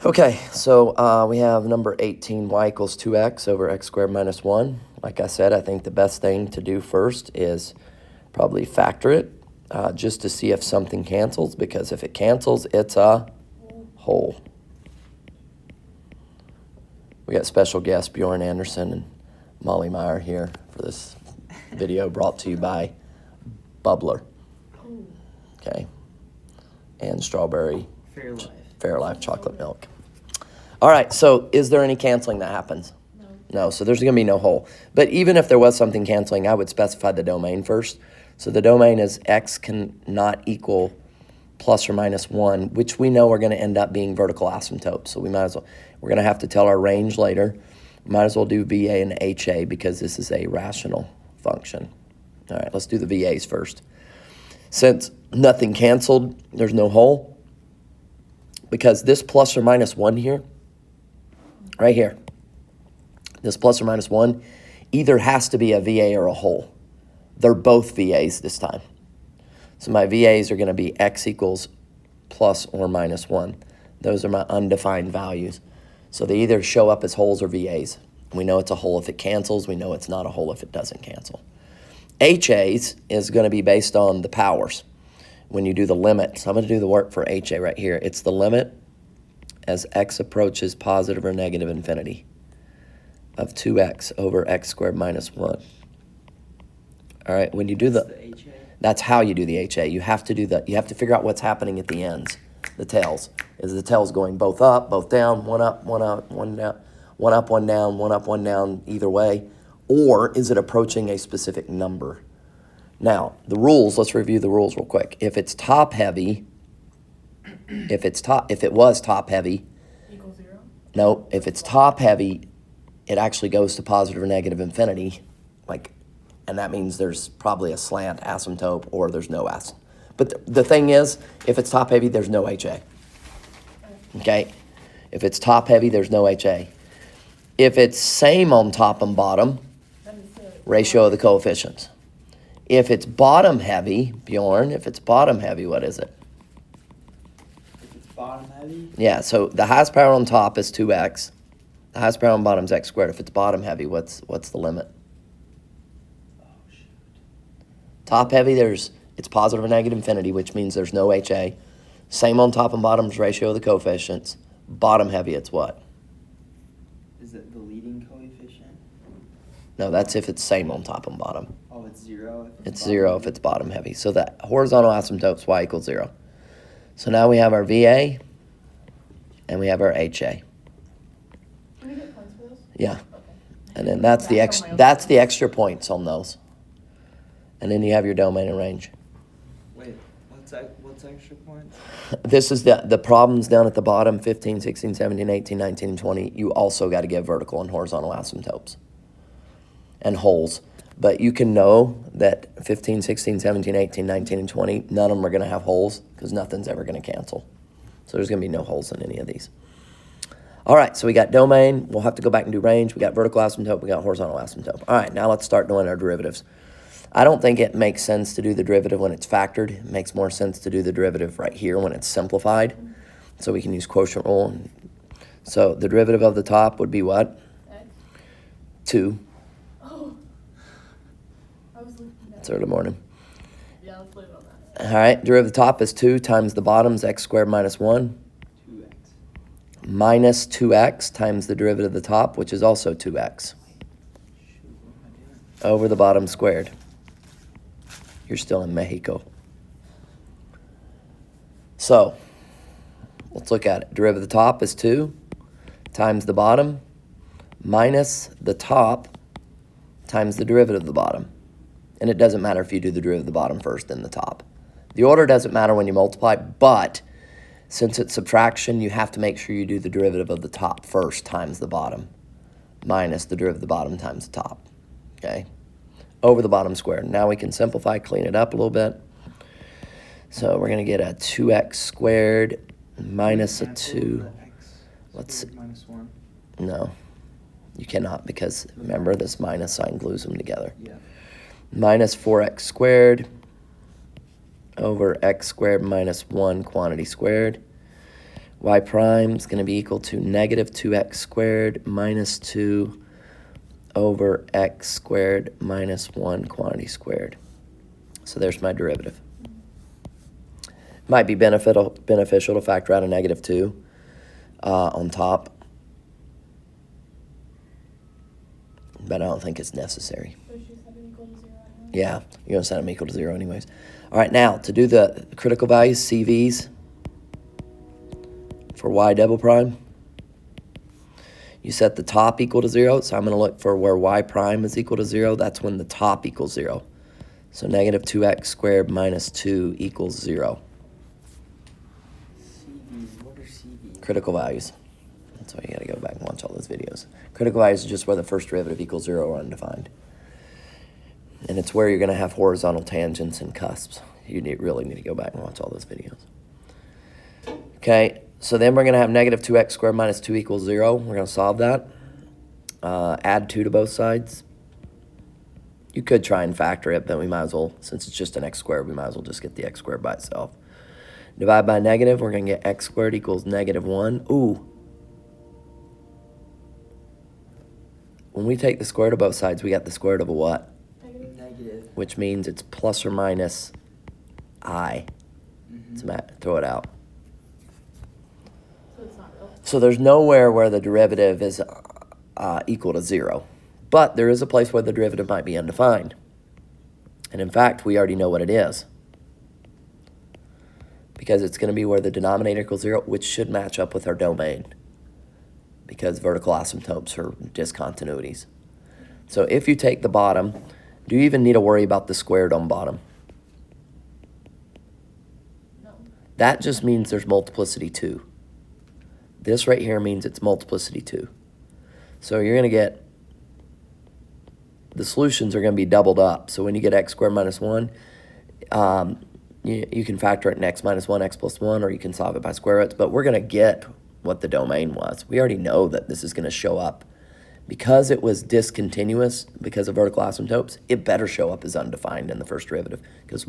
Okay, so we have number 18, y equals 2x over x squared minus 1. Like I said, I think the best thing to do first is probably factor it just to see if something cancels, because if it cancels, it's a whole. We got special guests Bjorn Anderson and Molly Meyer here for this video brought to you by Bubbler. Okay, and strawberry Fairlife chocolate milk. All right, so is there any canceling that happens? No, so there's going to be no whole. But even if there was something canceling, I would specify the domain first. So the domain is x cannot equal plus or minus 1, which we know are going to end up being vertical asymptotes. So we might as well, we're going to have to tell our range later. We might as well do VA and HA because this is a rational function. All right, let's do the VAs first. Since nothing canceled, there's no whole. Because this plus or minus 1 here, right here, this plus or minus 1 either has to be a VA or a whole. They're both VAs this time. So my VAs are going to be x equals plus or minus 1. Those are my undefined values. So they either show up as wholes or VAs. We know it's a whole if it cancels. We know it's not a whole if it doesn't cancel. HAs is going to be based on the powers when you do the limit. So I'm going to do the work for HA right here. It's the limit as x approaches positive or negative infinity of 2x over x squared minus 1. All right, when you do that's how you do the HA. You have to do that. You have to figure out what's happening at the ends, the tails. Is the tails going both up, both down, one up, one up, one down, one up, one down, one up, one down, either way? Or is it approaching a specific number? Now, the rules, let's review the rules real quick. If it's top heavy, if it was top heavy, Equals 0? no, if it's top heavy, it actually goes to positive or negative infinity, and that means there's probably a slant asymptote or there's no asymptote. But the thing is, if it's top heavy, there's no HA. Okay? If it's top heavy, there's no HA. If it's same on top and bottom, ratio of the coefficients. If it's bottom heavy, Bjorn, if it's bottom heavy, what is it? If it's bottom heavy? Yeah, so the highest power on top is 2x. The highest power on bottom is x squared. If it's bottom heavy, what's the limit? Oh, shoot. Top heavy, it's positive or negative infinity, which means there's no HA. Same on top and bottom's ratio of the coefficients. Bottom heavy, it's what? Is it the leading coefficient? No, that's if it's same on top and bottom. Oh, it's 0? It's 0 if it's bottom heavy. So that horizontal asymptote's y equals 0. So now we have our VA and we have our HA. Can we get points for those? Yeah. Okay. And then that's the extra points on those. And then you have your domain and range. Wait, what's extra points? This is the problems down at the bottom, 15, 16, 17, 18, 19, and 20. You also got to get vertical and horizontal asymptotes and wholes. But you can know that 15, 16, 17, 18, 19, and 20, none of them are going to have holes because nothing's ever going to cancel. So there's going to be no holes in any of these. All right, so we got domain. We'll have to go back and do range. We got vertical asymptote. We got horizontal asymptote. All right, now let's start doing our derivatives. I don't think it makes sense to do the derivative when it's factored. It makes more sense to do the derivative right here when it's simplified. So we can use quotient rule. So the derivative of the top would be what? X? 2. Oh. I was looking at It's early morning. Yeah, let's leave it on that. All right, derivative of the top is 2 times the bottom's x squared minus 1 2x. minus 2x times the derivative of the top, which is also 2x, Shoot, what am I doing? over the bottom squared. You're still in Mexico. So, let's look at it. Derivative of the top is 2 times the bottom minus the top times the derivative of the bottom. And it doesn't matter if you do the derivative of the bottom first, then the top. The order doesn't matter when you multiply, but since it's subtraction, you have to make sure you do the derivative of the top first times the bottom minus the derivative of the bottom times the top. Okay? Over the bottom squared. Now we can simplify, clean it up a little bit. So we're going to get a 2x squared minus a 2. Let's see. Minus 1. No, you cannot because, remember, this minus sign glues them together. Yeah. Minus 4x squared over x squared minus 1 quantity squared, y prime is going to be equal to negative 2x squared minus 2 over x squared minus 1 quantity squared. So there's my derivative. Might be beneficial to factor out a negative 2 on top, but I don't think it's necessary. So she set it equal to 0 anyway? Yeah, you're going to set them equal to 0 anyways. All right, now, to do the critical values, CVs, for y double prime, you set the top equal to 0, so I'm going to look for where y prime is equal to 0. That's when the top equals 0. So negative 2x squared minus 2 equals 0. CVs, what are CVs? Critical values. That's why you got to go back and watch all those videos. Critical values is just where the first derivative equals 0 or undefined. And it's where you're going to have horizontal tangents and cusps. You really need to go back and watch all those videos. Okay, so then we're going to have negative 2x squared minus 2 equals 0. We're going to solve that. Add 2 to both sides. You could try and factor it, but we might as well, since it's just an x squared, we might as well just get the x squared by itself. Divide by negative, we're going to get x squared equals negative 1. Ooh. When we take the square root of both sides, we got the square root of a what? Negative. Which means it's plus or minus I. So Matt, throw it out. So it's not real. So there's nowhere where the derivative is equal to 0. But there is a place where the derivative might be undefined. And in fact, we already know what it is. Because it's going to be where the denominator equals 0, which should match up with our domain. Because vertical asymptotes are discontinuities. So if you take the bottom, do you even need to worry about the squared on bottom? No. That just means there's multiplicity 2. This right here means it's multiplicity 2. So you're going to get, the solutions are going to be doubled up. So when you get x squared minus 1, you can factor it in x minus 1, x plus 1, or you can solve it by square roots. But we're going to get what the domain was. We already know that this is going to show up. Because it was discontinuous, because of vertical asymptotes, it better show up as undefined in the first derivative. Because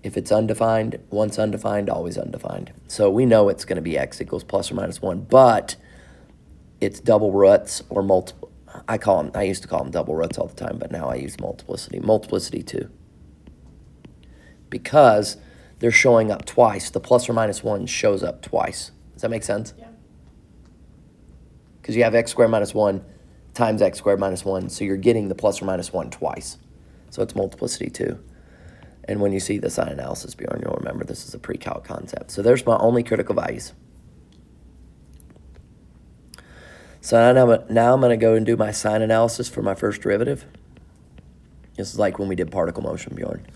if it's undefined, once undefined, always undefined. So we know it's going to be x equals plus or minus 1, but it's double roots or multiple. I used to call them double roots all the time, but now I use multiplicity. Multiplicity 2. Because they're showing up twice. The plus or minus 1 shows up twice. Does that make sense? Yeah. Because you have x squared minus 1 times x squared minus 1, so you're getting the plus or minus 1 twice. So it's multiplicity 2. And when you see the sign analysis, Bjorn, you'll remember this is a pre-calc concept. So there's my only critical values. So now I'm going to go and do my sign analysis for my first derivative. This is like when we did particle motion, Bjorn.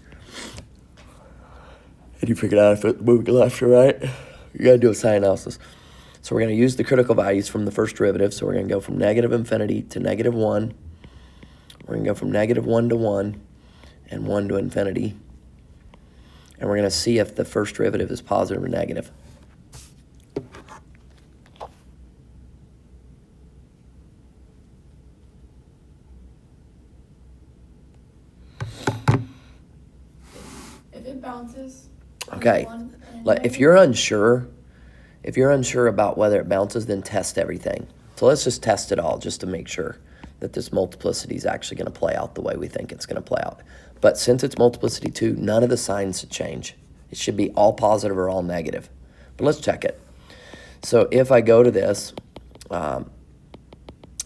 And you figured out if it's moving left or right. You got to do a sign analysis. So we're going to use the critical values from the first derivative. So we're going to go from negative infinity to negative 1. We're going to go from negative 1 to 1 and 1 to infinity. And we're going to see if the first derivative is positive or negative. If it bounces. Okay. If you're unsure about whether it bounces, then test everything. So let's just test it all just to make sure that this multiplicity is actually going to play out the way we think it's going to play out. But since it's multiplicity 2, none of the signs should change. It should be all positive or all negative. But let's check it. So if I go to this and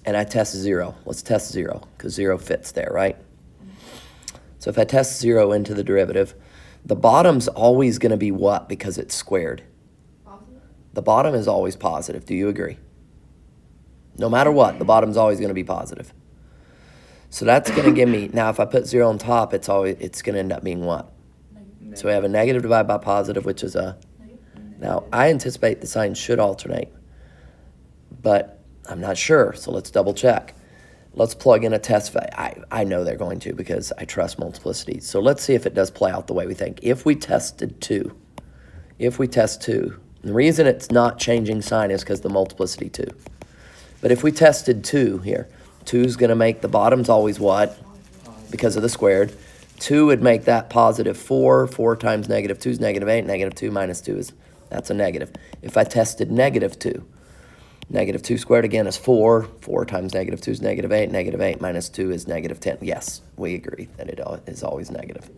I test 0, let's test 0 because 0 fits there, right? So if I test 0 into the derivative, the bottom's always going to be what because it's squared? Positive? The bottom is always positive. Do you agree? No matter what, the bottom's always going to be positive. So that's going to give me, now if I put 0 on top, it's going to end up being what? Negative. So we have a negative divided by positive, which is a, now I anticipate the signs should alternate, but I'm not sure, so let's double check. Let's plug in a test. I know they're going to because I trust multiplicity. So let's see if it does play out the way we think. If we tested 2, the reason it's not changing sign is because the multiplicity 2. But if we tested 2 here, 2 is going to make the bottom's always what? Because of the squared. 2 would make that positive 4. 4 times negative 2 is negative 8. Negative 2 minus 2 is That's a negative. If I tested negative 2, negative 2 squared again is 4. 4 times negative 2 is negative 8. Negative 8 minus 2 is negative 10. Yes, we agree that it is always negative.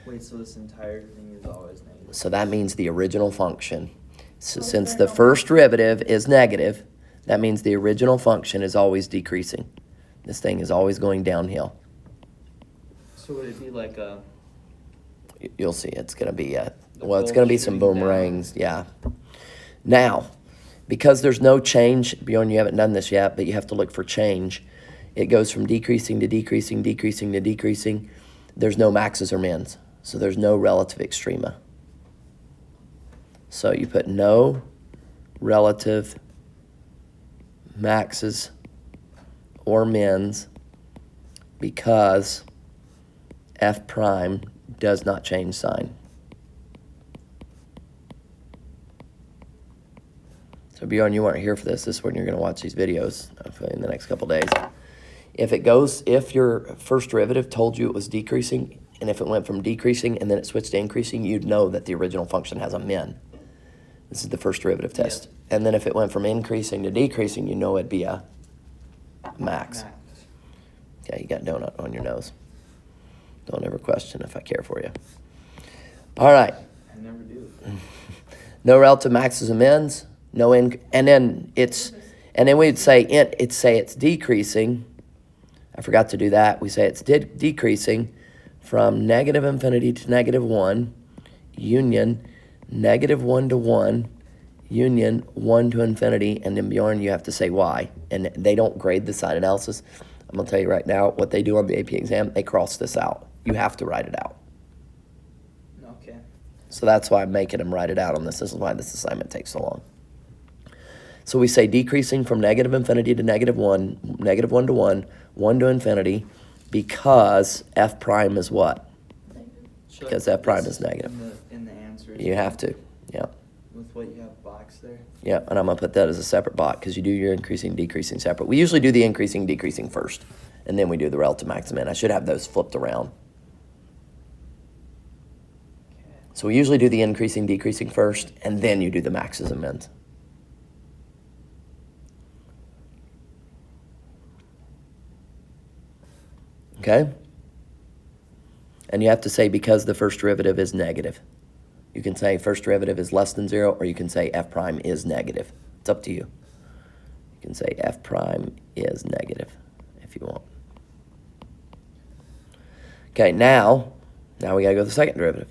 Wait, so this entire thing is always negative? So that means the original function. So Oh, since fair the enough. first derivative is negative, that means the original function is always decreasing. This thing is always going downhill. So would it be like a... You'll see it's going to be, The well, it's ball going to be some shooting down. boomerangs, yeah. Now, because there's no change, Bjorn, you haven't done this yet, but you have to look for change. It goes from decreasing to decreasing, decreasing to decreasing. There's no maxes or mins, so there's no relative extrema. So you put no relative maxes or mins because f prime does not change sign. So Bjorn, you weren't here for this. This is when you're going to watch these videos hopefully in the next couple days. If your first derivative told you it was decreasing, and if it went from decreasing and then it switched to increasing, you'd know that the original function has a min. This is the first derivative test. And then if it went from increasing to decreasing, you know it'd be a max. Okay, you got donut on your nose. Don't ever question if I care for you. All right. I never do. No relative maxes and mins. No and then we'd say it's decreasing. I forgot to do that. We say it's decreasing from negative infinity to negative 1, union negative 1 to 1, union 1 to infinity, and then Bjorn, you have to say why. And they don't grade the sign analysis. I'm going to tell you right now, what they do on the AP exam, they cross this out. You have to write it out. Okay. So that's why I'm making them write it out on this. This is why this assignment takes so long. So we say decreasing from negative infinity to negative 1, negative 1 to 1, 1 to infinity, because f prime is what? Should I Because put f prime this is negative. in the answers? You have to, yeah. With what you have boxed there? Yeah, and I'm going to put that as a separate block because you do your increasing, decreasing separate. We usually do the increasing, decreasing first, and then we do the relative maximum. I should have those flipped around. Okay. So we usually do the increasing, decreasing first, and then you do the maxes and mins. Okay? And you have to say because the first derivative is negative. You can say first derivative is less than 0, or you can say f prime is negative. It's up to you. You can say f prime is negative if you want. Okay, now we gotta go to the second derivative.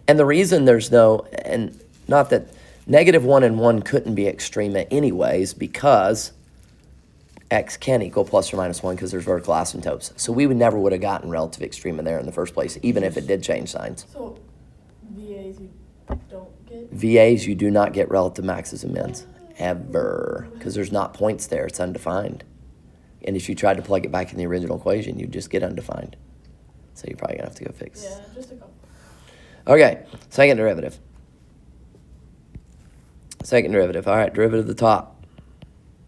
And the reason there's no, and not that negative 1 and 1 couldn't be extrema anyways, because x can equal plus or minus 1 because there's vertical asymptotes. So we never would have gotten relative extrema there in the first place, even if it did change signs. So, VAs you don't get? VAs, you do not get relative maxes and mins, ever, because there's not points there. It's undefined. And if you tried to plug it back in the original equation, you'd just get undefined. So you're probably going to have to go fix. Yeah, just a couple. Okay, second derivative. Second derivative. All right, derivative of the top.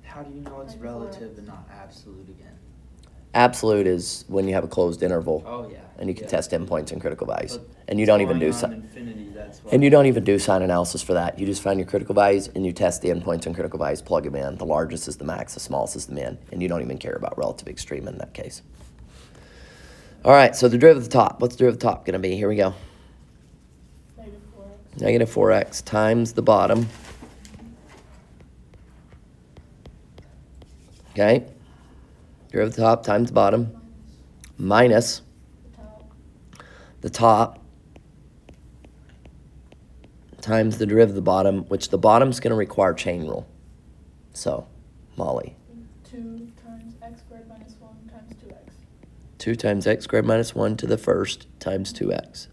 How do you know it's 94x. relative and not absolute again? Absolute is when you have a closed interval. Oh, yeah. And you can Yeah. test endpoints and critical values. But And you don't even going do on infinity, that's why. And you don't even do sign analysis for that. You just find your critical values and you test the endpoints and critical values, plug them in. The largest is the max, the smallest is the min, and you don't even care about relative extreme in that case. All right, so the derivative of the top. What's the derivative of the top going to be? Here we go. Negative 4x. Negative 4x times the bottom. Okay. Derivative of the top times the bottom minus The top. the top times the derivative of the bottom, which the bottom's going to require chain rule. So, Molly, 2 times x squared minus 1 times 2x. 2 times x squared minus 1 to the first times 2x.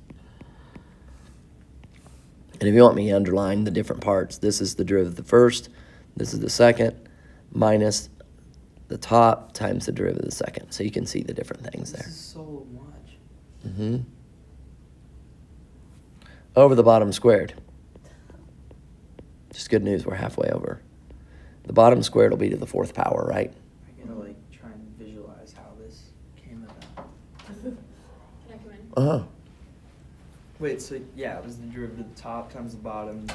And if you want me to underline the different parts, this is the derivative of the first, this is the second, minus the top times the derivative of the second. So you can see the different things This there. is so much. Mm-hmm. Over the bottom squared. Just good news, we're halfway over. The bottom squared will be to the 4th power, right? I gotta like try and visualize how this came about. Can I come in? Uh-huh. Wait, so yeah, it was the derivative of the top times the bottom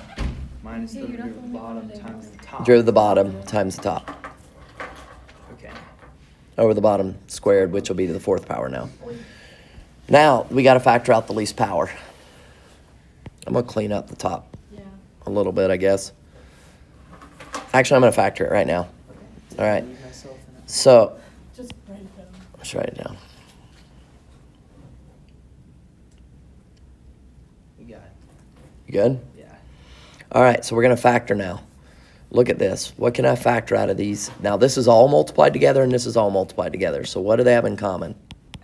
minus Hey, the you're not derivative of the the only one bottom that didn't times know. the top. Derivative of the bottom times the top. Okay. Over the bottom squared, which will be to the fourth power now. Now, we got to factor out the least power. I'm going to clean up the top Yeah. a little bit, I guess. Actually, I'm going to factor it right now. Did All I right. leave myself in it? So, Just write it down. let's write it down. You got it. You good? Yeah. All right, so we're going to factor now. Look at this. What can I factor out of these? Now, this is all multiplied together, and this is all multiplied together. So what do they have in common?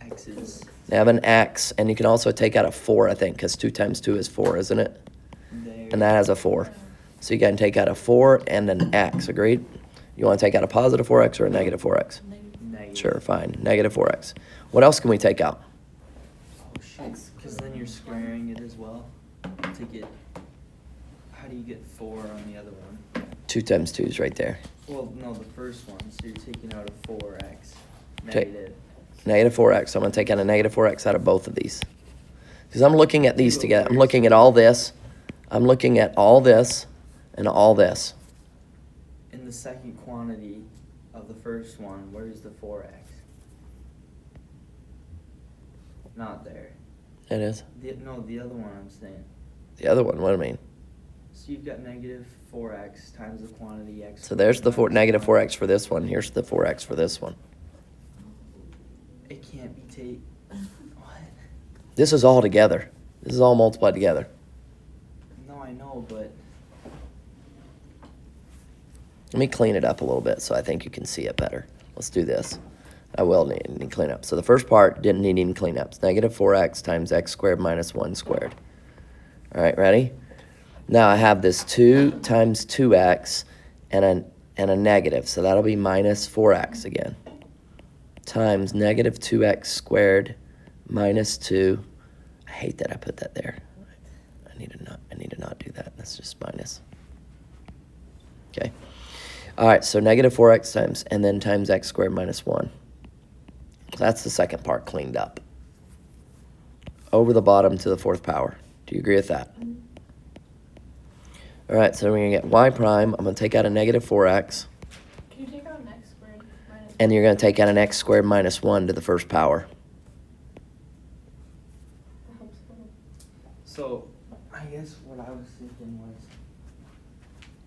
X's. They have an x, and you can also take out a 4, I think, because 2 times 2 is 4, isn't it? There. And that has a 4. So you can take out a 4 and an x, agreed? You want to take out a positive 4x or a negative 4x? Negative. Sure, fine. Negative 4x. What else can we take out? Oh shit. Because then you're squaring it as well. To get. How do you get 4 on the other one? 2 times 2 is right there. Well, no, the first one. So you're taking out a 4x. Okay. Negative. Negative 4x. So I'm going to take out a negative 4x out of both of these. Because I'm looking at these together. I'm looking at all this. I'm looking at all this and all this. In the second quantity of the first one, where's the 4x? Not there. It is. No, the other one I'm saying. The other one, what do I mean? So you've got negative 4x times the quantity x. So there's the minus negative 1. 4x for this one. Here's the 4x for this one. It can't be what? This is all together. This is all multiplied together. No, I know, but Let me clean it up a little bit so I think you can see it better. Let's do this. I will need clean up. So the first part didn't need any cleanups. Negative 4x times x squared minus 1 squared. All right, ready? Now I have this 2 times 2x and a negative. So that'll be minus 4x again. Times negative 2x squared minus 2. I hate that I put that there. I need to not do that. That's just minus. Okay. All right, so negative 4x times, and then times x squared minus 1. So that's the second part cleaned up. Over the bottom to the fourth power. Do you agree with that? All right, so we're going to get y prime. I'm going to take out a negative 4x, Can you take out an x squared minus and you're going to take out an x squared minus 1 to the first power. That helps a little. so I guess what I was thinking was,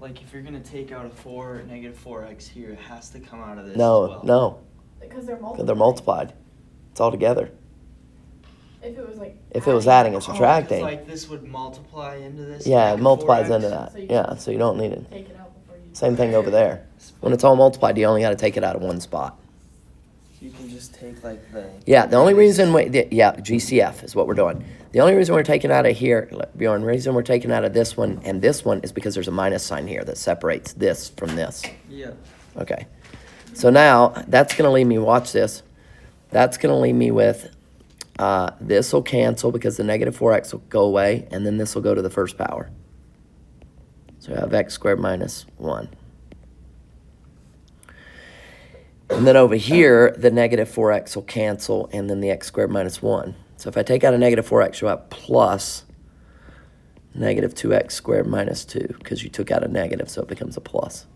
like, if you're gonna take out a 4, negative 4x here, it has to come out of this No, as well. no, Because they're multiplied. because they're multiplied. It's all together. If it was like. If it was adding and Oh, 'cause, subtracting, like this would multiply into this. yeah, it negative multiplies 4x? into that. So you Yeah, can so you don't need it. Take it out before you. Same thing over there. When it's all multiplied, you only got to take it out of one spot. You can just take like the. Yeah, the only reason GCF is what we're doing. The only reason we're taking out of here, Bjorn, reason we're taking out of this one and this one is because there's a minus sign here that separates this from this. Yeah. Okay. So now, that's going to leave me, watch this, that's going to leave me with, this will cancel because the negative 4x will go away, and then this will go to the first power. So I have x squared minus 1. And then over here, the negative 4x will cancel, and then the x squared minus 1. So if I take out a negative 4x, you'll have plus negative 2x squared minus 2, because you took out a negative, so it becomes a plus.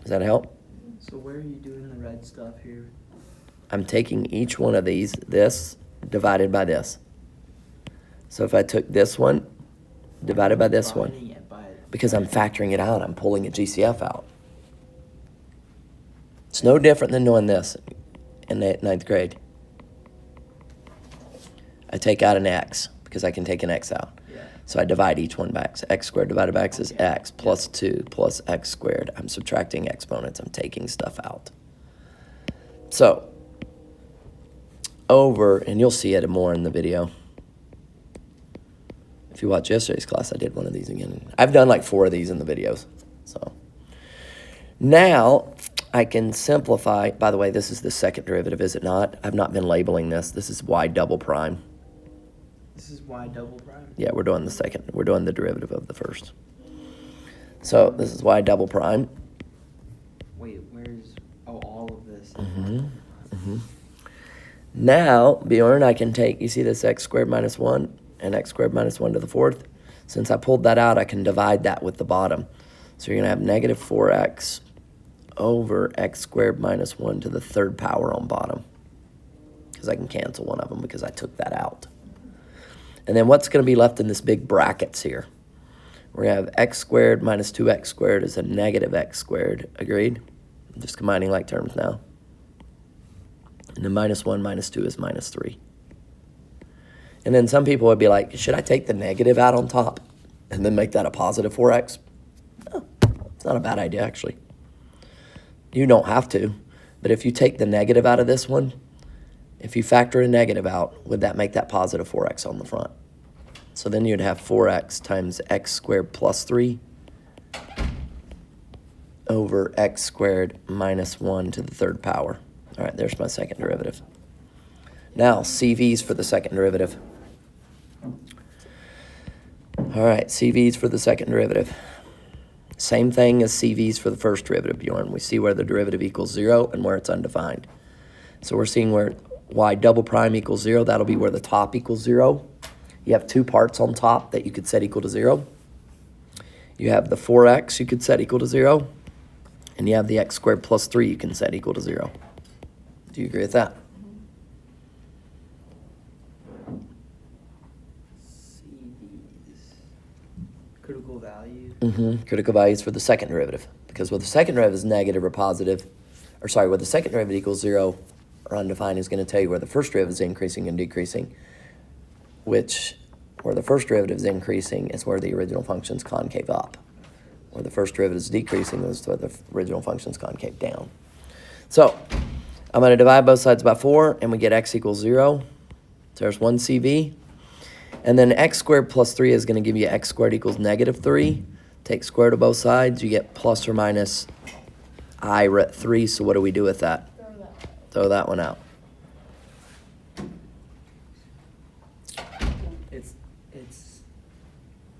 Does that help? So where are you doing the red stuff here? I'm taking each one of these, this, divided by this. So if I took this one, divided by this one, Dividing it by. because I'm factoring it out, I'm pulling a GCF out. It's no different than doing this in the ninth grade. I take out an x, because I can take an x out. Yeah. So I divide each one by x. X squared divided by x is Okay. x plus 2 plus x squared. I'm subtracting exponents. I'm taking stuff out. So, over, and you'll see it more in the video. If you watch yesterday's class, I did one of these again. I've done like 4 of these in the videos. So, now I can simplify. By the way, this is the second derivative, is it not? I've not been labeling this. This is y double prime. This is y double prime. Yeah, we're doing the second. We're doing the derivative of the first. So this is y double prime. Wait, where's all of this? Now, Bjorn, I can take, you see this x squared minus 1 and x squared minus 1 to the fourth? Since I pulled that out, I can divide that with the bottom. So you're going to have negative 4x over x squared minus 1 to the third power on bottom. Because I can cancel one of them because I took that out. And then what's going to be left in this big brackets here? We're going to have x squared minus 2x squared is a negative x squared. Agreed? I'm just combining like terms now. And then minus 1 minus 2 is minus 3. And then some people would be like, should I take the negative out on top and then make that a positive 4x? No, it's not a bad idea, actually. You don't have to. But if you take the negative out of this one, if you factor a negative out, would that make that positive 4x on the front? So then you'd have 4x times x squared plus 3 over x squared minus 1 to the third power. All right, there's my second derivative. Now, CV's for the second derivative. All right, CV's for the second derivative. Same thing as CV's for the first derivative, Bjorn. We see where the derivative equals 0 and where it's undefined. So we're seeing where y double prime equals 0. That'll be where the top equals 0. You have two parts on top that you could set equal to 0. You have the 4x you could set equal to 0. And you have the x squared plus 3 you can set equal to 0. Do you agree with that? CV's critical values. Critical values for the second derivative. Because whether the second derivative is negative or positive, or sorry, whether the second derivative equals 0 or undefined is going to tell you where the first derivative is increasing and decreasing, which where the first derivative is increasing is where the original function's concave up. Where the first derivative is decreasing is where the original function's concave down. So I'm going to divide both sides by 4, and we get x equals 0. So there's one CV. And then x squared plus 3 is going to give you x squared equals negative 3. Take square root of both sides. You get plus or minus I root 3. So what do we do with that? Throw that one out. It's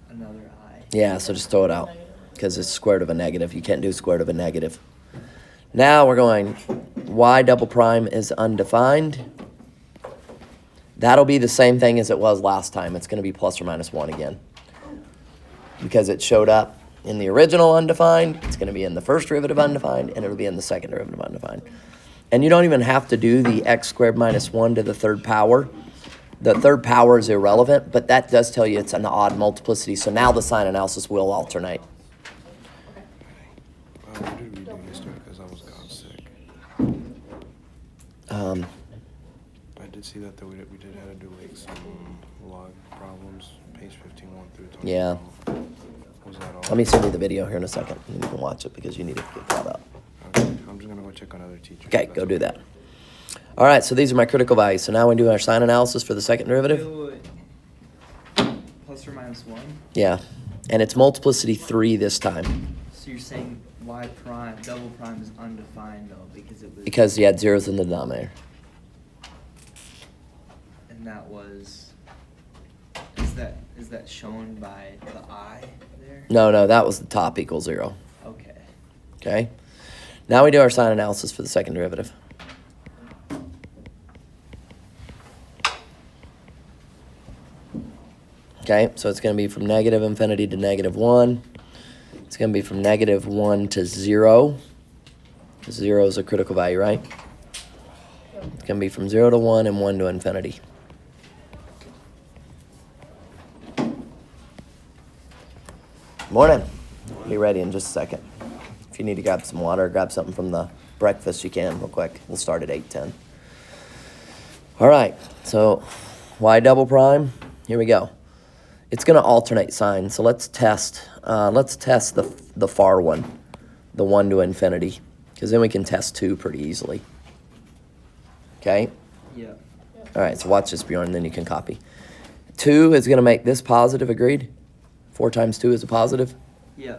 another I. Yeah, so just throw it out. Because it's square root of a negative. You can't do square root of a negative. Now we're going y double prime is undefined. That'll be the same thing as it was last time. It's going to be plus or minus 1 again. Because it showed up in the original undefined, it's going to be in the first derivative undefined, and it'll be in the second derivative undefined. And you don't even have to do the x squared minus 1 to the third power. The third power is irrelevant, but that does tell you it's an odd multiplicity. So now the sign analysis will alternate. What did we do yesterday? Because I was gone sick. I did see that we did have to do like some log problems, page 51 through 20. Yeah. Was that all? Let me send you the video here in a second. And you can watch it because you need to get caught up. Okay, I'm just gonna go check on other teachers. Okay, go do that. All right, so these are my critical values. So now we do our sign analysis for the second derivative. Wait. Plus or minus 1? Yeah, and it's multiplicity 3 this time. So you're saying y prime, double prime is undefined though because it was... Because you had zeros in the denominator. And that was... Is that shown by the I there? No, that was the top equals 0. Okay. Okay? Now we do our sign analysis for the second derivative. Okay, so it's going to be from negative infinity to negative 1. It's going to be from negative 1 to 0. 0 is a critical value, right? It's going to be from 0 to 1 and 1 to infinity. Morning. Be ready in just a second. If you need to grab some water, grab something from the breakfast, you can real quick. We'll start at 8:10. All right, so y double prime, here we go. It's going to alternate signs, so let's test the far one, the 1 to infinity, because then we can test 2 pretty easily. Okay? Yeah. All right, so watch this, Bjorn, then you can copy. 2 is going to make this positive, agreed? 4 times 2 is a positive. Yeah.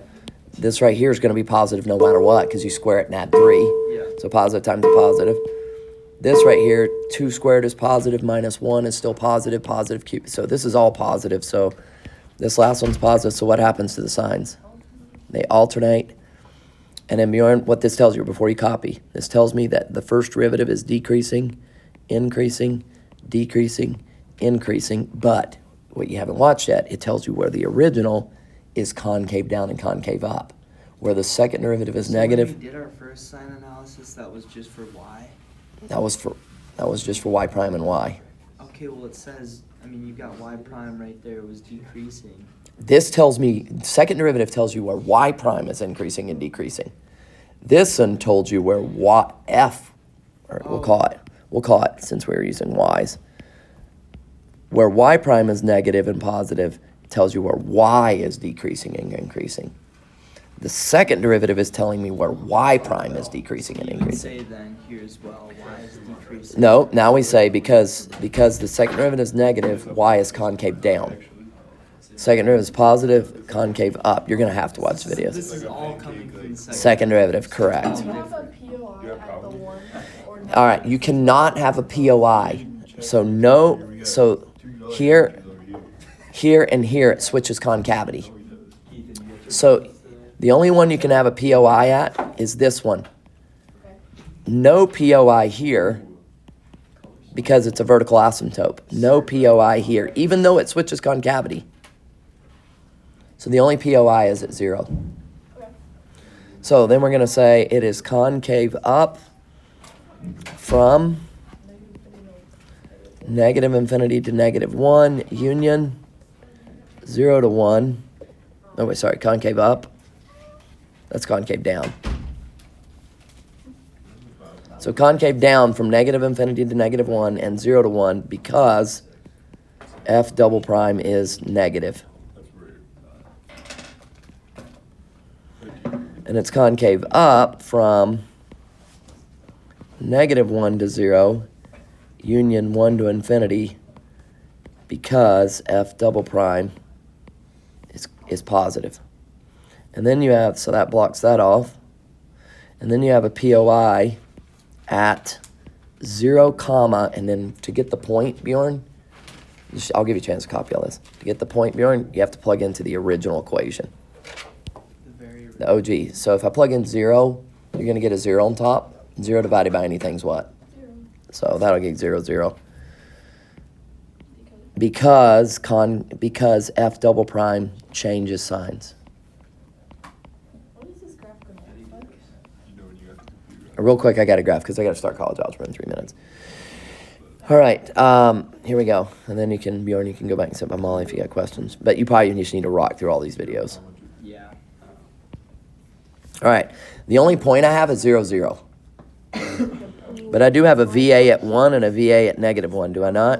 This right here is going to be positive no matter what, because you square it and add 3. Yeah. So positive times a positive. This right here, 2 squared is positive, minus 1 is still positive, positive cube. So this is all positive. So this last one's positive. So what happens to the signs? They alternate. And then Bjorn, what this tells you before you copy, this tells me that the first derivative is decreasing increasing, decreasing, increasing. But what you haven't watched yet, it tells you where the original is concave down and concave up. Where the second derivative is So negative, when we did our first sign analysis, that was just for y. that was just for y prime and y. Okay, well it says, I mean, you've got y prime right there was decreasing. This tells me, second derivative tells you where y prime is increasing and decreasing. This one told you where we'll call it, since we were using y's, where y prime is negative and positive, it tells you where y is decreasing and increasing. The second derivative is telling me where y prime is decreasing and You would increasing. say then here as well, y is decreasing. No, now we say because the second derivative is negative, y is concave down. Second derivative is positive, concave up. You're going to have to watch videos. This is all coming from the Second derivative, correct. Do you have a POI at the one or not? All right, you cannot have a POI. So here, and here it switches concavity. So the only one you can have a POI at is this one. Okay. No POI here because it's a vertical asymptote. No POI here, even though it switches concavity. So the only POI is at 0. Okay. So then we're going to say it is concave up from negative infinity to negative 1, union 0 to 1. Oh, wait, sorry, concave up. That's concave down. So concave down from negative infinity to negative 1 and 0 to 1 because f double prime is negative. And it's concave up from negative 1 to 0, union 1 to infinity, because f double prime is positive. And then you have, so that blocks that off. And then you have a POI at 0, comma, and then to get the point, Bjorn, I'll give you a chance to copy all this. To get the point, Bjorn, you have to plug into the original equation. The OG. So if I plug in 0, you're going to get a 0 on top. 0 divided by anything's what? 0. So that'll get 0, 0. Because f double prime changes signs. What is this graph going to look like? Real quick, I got a graph because I got to start college algebra in 3 minutes. All right, here we go. And then Bjorn, you can go back and sit by Molly if you got questions. But you probably just need to rock through all these videos. Yeah. All right, the only point I have is 0, 0. But I do have a VA at 1 and a VA at negative 1, do I not?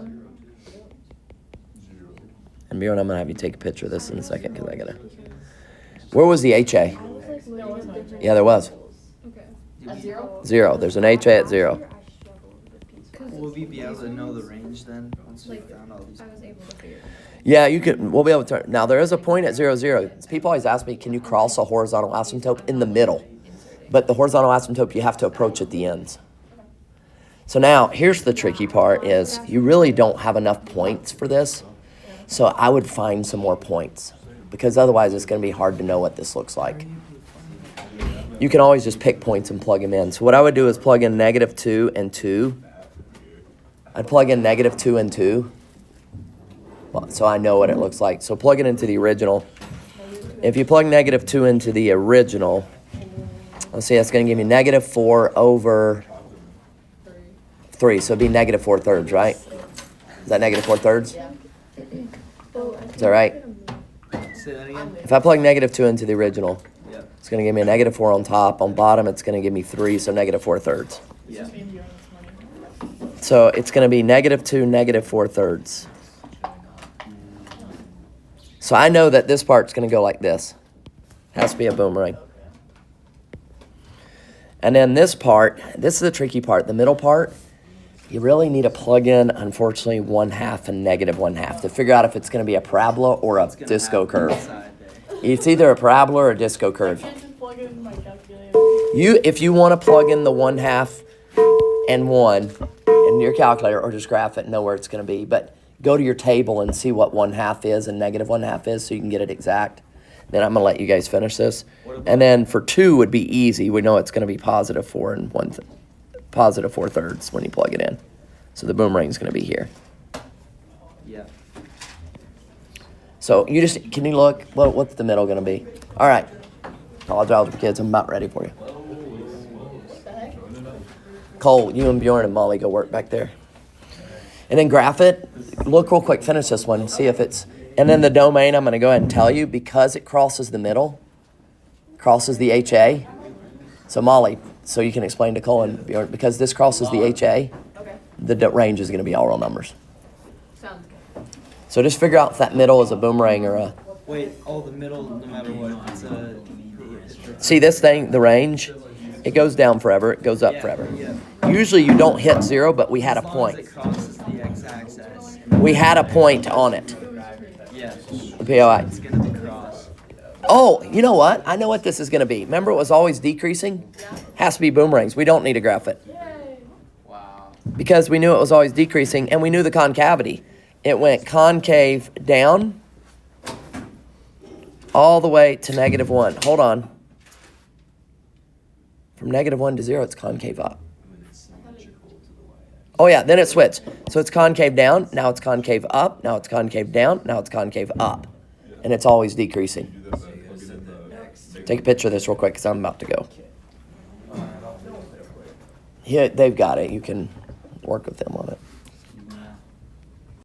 And Bjorn, I'm going to have you take a picture of this in a second because I got to... Where was the HA? Yeah, there was. Okay. At 0? 0. There's an HA at 0. Will we be able to know the range then, once we found all these? I was able to figure it out. Yeah, we'll be able to turn. Now, there is a point at 0, 0. People always ask me, can you cross a horizontal asymptote in the middle? But the horizontal asymptote, you have to approach at the ends. So now, here's the tricky part is you really don't have enough points for this. So I would find some more points because otherwise it's going to be hard to know what this looks like. You can always just pick points and plug them in. So what I would do is plug in negative 2 and 2. I'd plug in negative 2 and 2. So I know what it looks like. So plug it into the original. If you plug negative 2 into the original, let's see, that's going to give me negative 4 over 3. So it'd be negative 4/3, right? Is that negative 4/3? Yeah. Is that right? Say that again? If I plug negative 2 into the original, Yeah. it's going to give me a negative 4 on top. On bottom, it's going to give me 3, so negative 4/3. Yeah. So it's going to be negative 2, negative 4/3. So I know that this part's going to go like this. Has to be a boomerang. And then this part, this is the tricky part. The middle part, you really need to plug in, unfortunately, 1/2 and negative 1/2 to figure out if it's going to be a parabola or a It's gonna disco happen curve. inside there. It's either a parabola or a disco curve. I can't just plug it in my calculator. If you want to plug in the 1/2 and 1 in your calculator or just graph it and know where it's going to be, but go to your table and see what 1/2 is and negative 1/2 is so you can get it exact. Then I'm going to let you guys finish this. And then for 2 would be easy. We know it's going to be positive 4 and positive 4/3 when you plug it in. So the boomerang's going to be here. Yeah. So you just, can you look? What's the middle going to be? All right. College algebra kids, I'm about ready for you. What the heck? Cole, you and Bjorn and Molly go work back there. And then graph it. Look real quick, finish this one, see if it's, and then the domain, I'm going to go ahead and tell you, because it crosses the middle, crosses the HA. So Molly, so you can explain to Cole and Bjorn, because this crosses the HA, Okay, the range is going to be all real numbers. sounds good. So just figure out if that middle is a boomerang or a, Wait, the middle, no matter what, if it's a. see this thing, the range, it goes down forever, it goes up Yeah, forever. yeah. Usually you don't hit 0, but we had a As long as point. it crosses the x-axis. We had a point on it, Yeah. the POI. It's gonna be cross. Oh, you know what? I know what this is going to be. Remember it was always decreasing? Has to be boomerangs. We don't need to graph it. Yay. Wow. Because we knew it was always decreasing, and we knew the concavity. It went concave down all the way to -1. Hold on. From -1 to 0, it's concave up. Oh yeah, then it switched. So it's concave down, now it's concave up, now it's concave down, now it's concave up. And it's always decreasing. Take a picture of this real quick because I'm about to go. Yeah, they've got it. You can work with them on it.